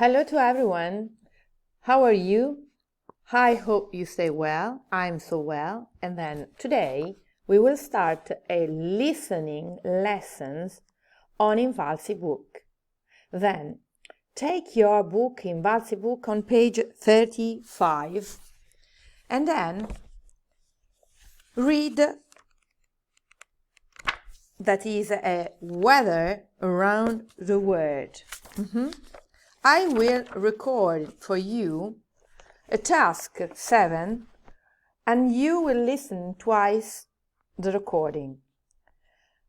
Hello to everyone. How are you? I hope you stay well. I'm so well. And then today we will start a listening lessons on Invalsi book. Then take your book, Invalsi book, on page 35 and then read that is a weather around the world. I will record for you a task 7 and you will listen twice the recording.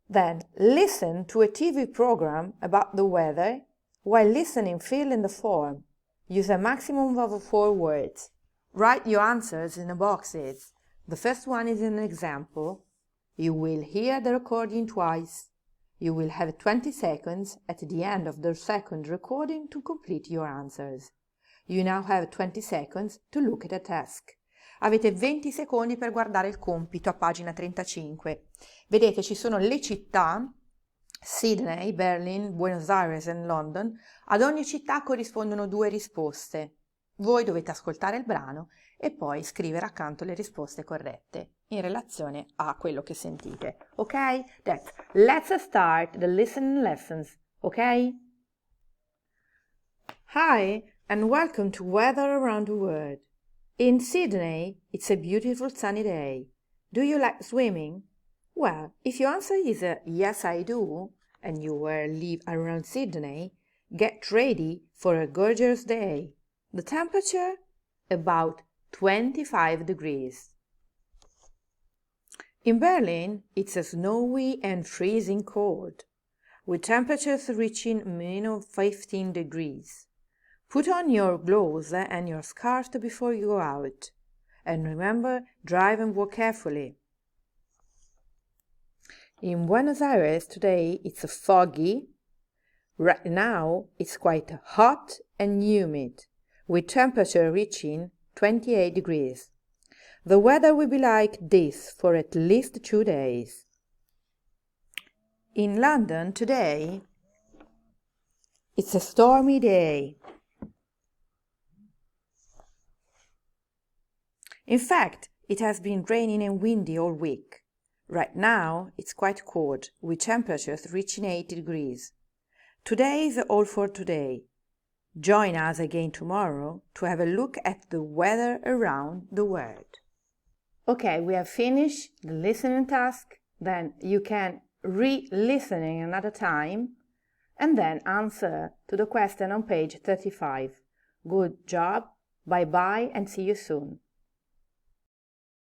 Then listen to a TV program about the weather. While listening, fill in the form. Use a maximum of 4 words. Write your answers in the boxes. The first one is an example. You will hear the recording twice. You will have 20 seconds at the end of the second recording to complete your answers. You now have 20 seconds to look at the task. Avete 20 secondi per guardare il compito a pagina 35. Vedete, ci sono le città, Sydney, Berlin, Buenos Aires e London. Ad ogni città corrispondono 2 risposte. Voi dovete ascoltare il brano e poi scrivere accanto le risposte corrette in relazione a quello che sentite. Ok? Let's start the listening lessons. Ok? Hi and welcome to Weather Around the World. In Sydney, it's a beautiful sunny day. Do you like swimming? Well, if your answer is yes, I do, and you live around Sydney, get ready for a gorgeous day. The temperature? About 25 degrees. In Berlin, it's a snowy and freezing cold, with temperatures reaching -15 degrees. Put on your gloves and your scarf before you go out. And remember, drive and walk carefully. In Buenos Aires today it's foggy. Right now it's quite hot and humid, with temperature reaching 28 degrees. The weather will be like this for at least 2 days. In London today it's a stormy day. In fact, it has been raining and windy all week. Right now, it's quite cold, with temperatures reaching 80 degrees. Today is all for today. Join us again tomorrow to have a look at the weather around the world. Okay, we have finished the listening task. Then you can re-listen another time and then answer to the question on page 35. Good job, bye-bye and see you soon.